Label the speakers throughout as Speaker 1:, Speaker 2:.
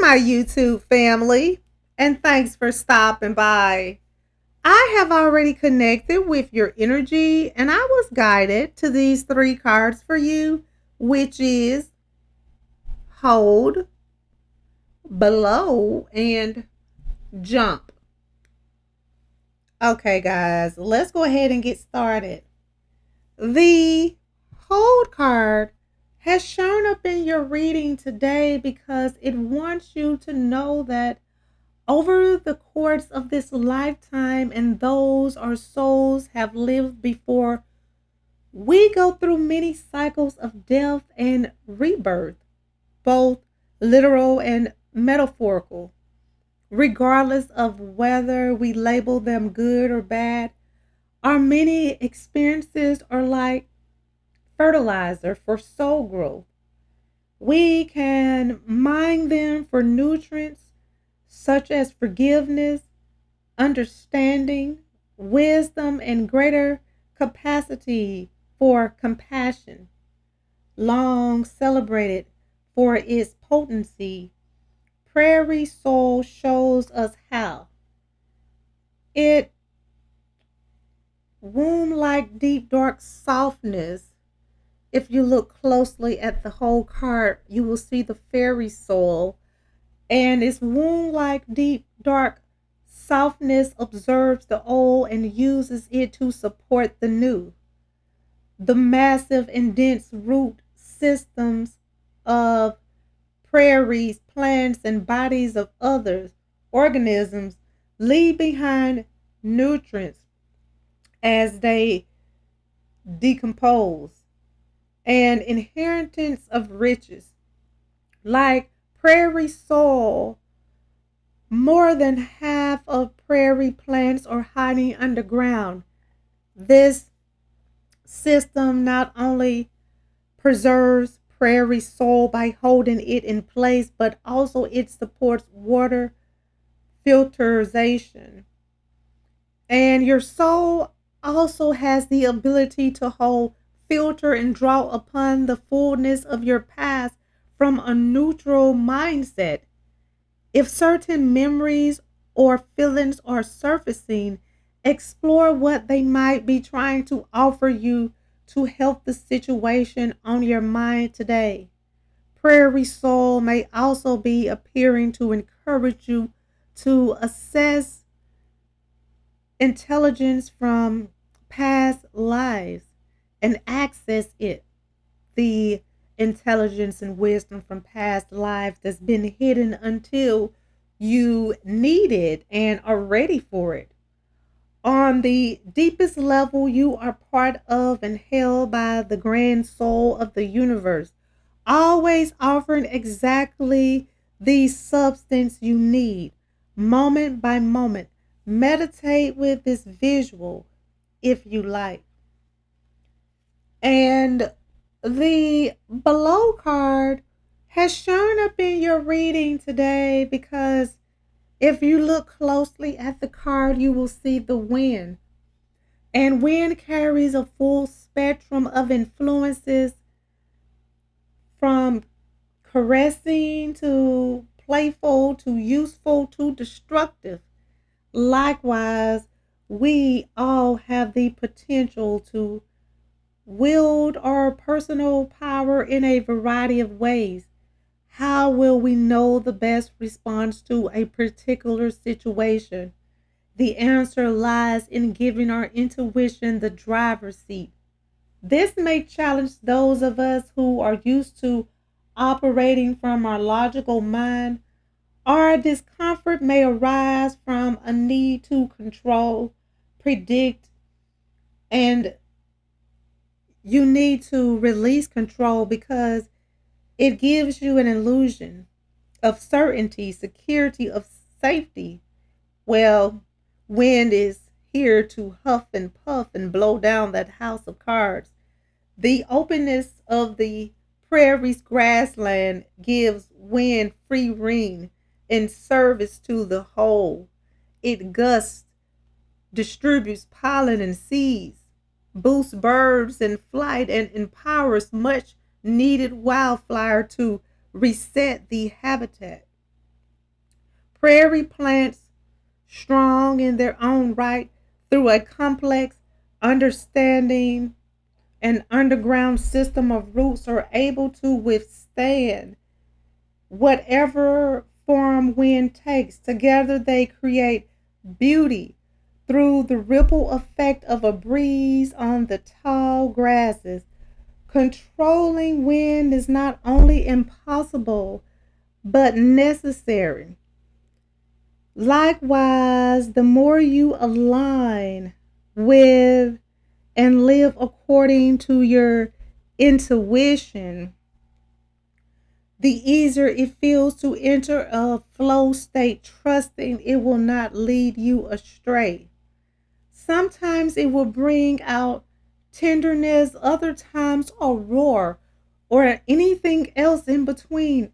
Speaker 1: my YouTube family, and thanks for stopping by. I have already connected with your energy, and I was guided to these three cards for you, which is hold, below, and jump. Okay, guys, let's go ahead and get started. The hold card has shown up in your reading today because it wants you to know that over the course of this lifetime, and those our souls have lived before, we go through many cycles of death and rebirth, both literal and metaphorical. Regardless of whether we label them good or bad, our many experiences are like fertilizer for soul growth. We can mine them for nutrients such as forgiveness, understanding, wisdom, and greater capacity for compassion, long celebrated for its potency. Prairie Soul shows us how. It womb like deep dark softness. If you look closely at the whole card, you will see the fairy soul, and its womb like deep dark softness observes the old and uses it to support the new. The massive and dense root systems of prairies, plants, and bodies of other organisms leave behind nutrients as they decompose, and inheritance of riches. Like prairie soil, more than half of prairie plants are hiding underground. This system not only preserves prairie soil by holding it in place, but also it supports water filtration. And your soul also has the ability to hold, filter, and draw upon the fullness of your past from a neutral mindset. If certain memories or feelings are surfacing, explore what they might be trying to offer you to help the situation on your mind today. Prairie Soul may also be appearing to encourage you to assess intelligence from past lives and access it. The intelligence and wisdom from past lives that's been hidden until you need it and are ready for it. On the deepest level, you are part of and held by the grand soul of the universe, always offering exactly the substance you need, moment by moment. Meditate with this visual if you like. And the below card has shown up in your reading today because if you look closely at the card, you will see the wind. And wind carries a full spectrum of influences from caressing to playful to useful to destructive. Likewise, we all have the potential to wield our personal power in a variety of ways. How will we know the best response to a particular situation? The answer lies in giving our intuition the driver's seat. This may challenge those of us who are used to operating from our logical mind. Our discomfort may arise from a need to control, predict, and you need to release control because it gives you an illusion of certainty, security, of safety. Well, wind is here to huff and puff and blow down that house of cards. The openness of the prairie's grassland gives wind free rein in service to the whole. It gusts, distributes pollen and seeds, boosts birds in flight, and empowers much needed wildflower to reset the habitat. Prairie plants, strong in their own right, through a complex understanding and underground system of roots, are able to withstand whatever form wind takes. Together they create beauty through the ripple effect of a breeze on the tall grasses. Controlling wind is not only impossible but necessary. Likewise, the more you align with and live according to your intuition, the easier it feels to enter a flow state, trusting it will not lead you astray. Sometimes it will bring out tenderness, other times a roar, or anything else in between,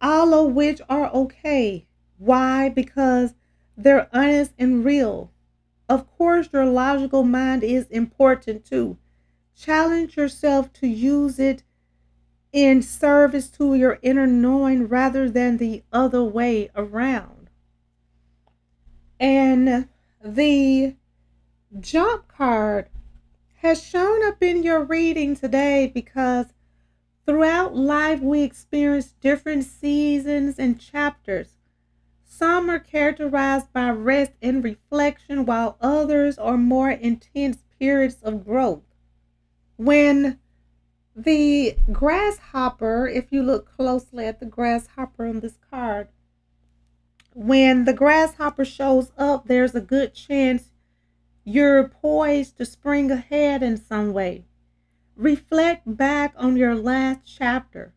Speaker 1: all of which are okay. Why? Because they're honest and real. Of course, your logical mind is important too. Challenge yourself to use it in service to your inner knowing rather than the other way around. And the jump card has shown up in your reading today because throughout life we experience different seasons and chapters. Some are characterized by rest and reflection, while others are more intense periods of growth. When the grasshopper, if you look closely at the grasshopper on this card, when the grasshopper shows up, there's a good chance you're poised to spring ahead in some way. Reflect back on your last chapter.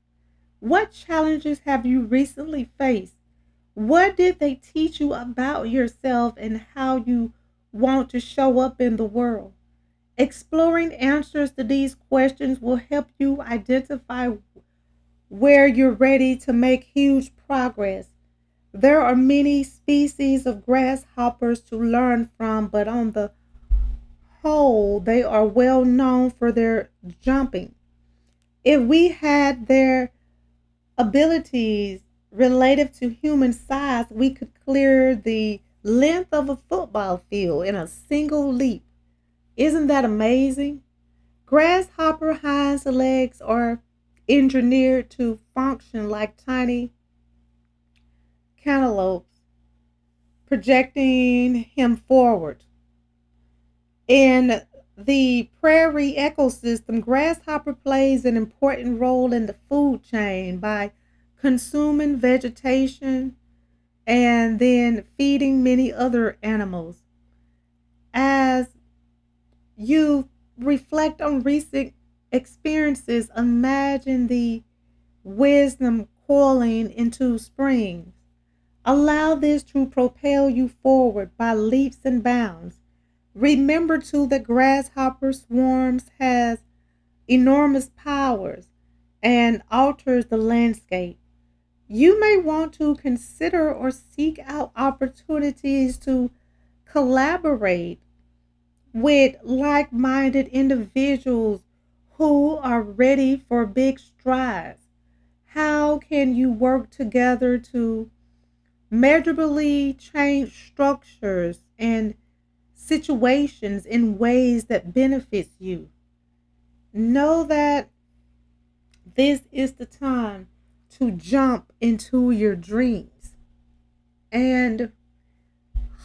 Speaker 1: What challenges have you recently faced? What did they teach you about yourself and how you want to show up in the world? Exploring answers to these questions will help you identify where you're ready to make huge progress. There are many species of grasshoppers to learn from, but on the whole, they are well known for their jumping. If we had their abilities relative to human size, we could clear the length of a football field in a single leap. Isn't that amazing? Grasshopper hind legs are engineered to function like tiny cantaloupes, projecting him forward. In the prairie ecosystem, grasshopper plays an important role in the food chain by consuming vegetation and then feeding many other animals. As you reflect on recent experiences, imagine the wisdom coiling into springs. Allow this to propel you forward by leaps and bounds. Remember too that grasshopper swarms has enormous powers and alters the landscape. You may want to consider or seek out opportunities to collaborate with like-minded individuals who are ready for big strides. How can you work together to measurably change structures and situations in ways that benefits you? Know that this is the time to jump into your dreams and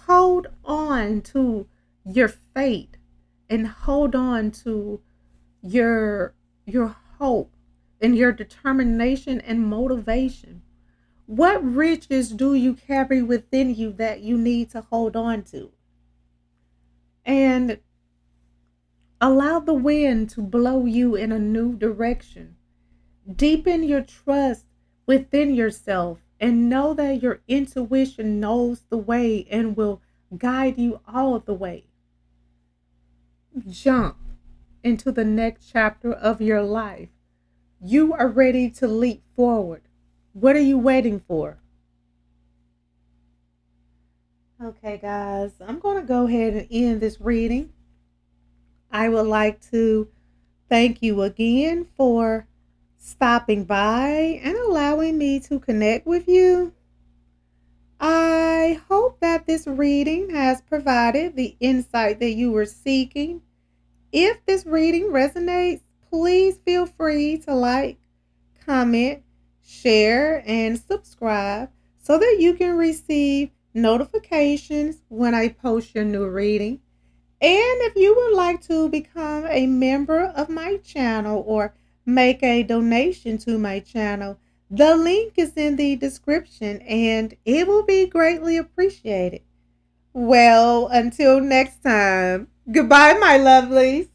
Speaker 1: hold on to your faith and hold on to your hope and your determination and motivation. What riches do you carry within you that you need to hold on to? And allow the wind to blow you in a new direction. Deepen your trust within yourself and know that your intuition knows the way and will guide you all the way. Jump into the next chapter of your life. You are ready to leap forward. What are you waiting for? Okay, guys, I'm going to go ahead and end this reading. I would like to thank you again for stopping by and allowing me to connect with you. I I hope that this reading has provided the insight that you were seeking. If this reading resonates, please feel free to like, comment, share, and subscribe so that you can receive notifications when I post your new reading. And if you would like to become a member of my channel or make a donation to my channel, the link is in the description and it will be greatly appreciated. Well, until next time, goodbye, my lovelies.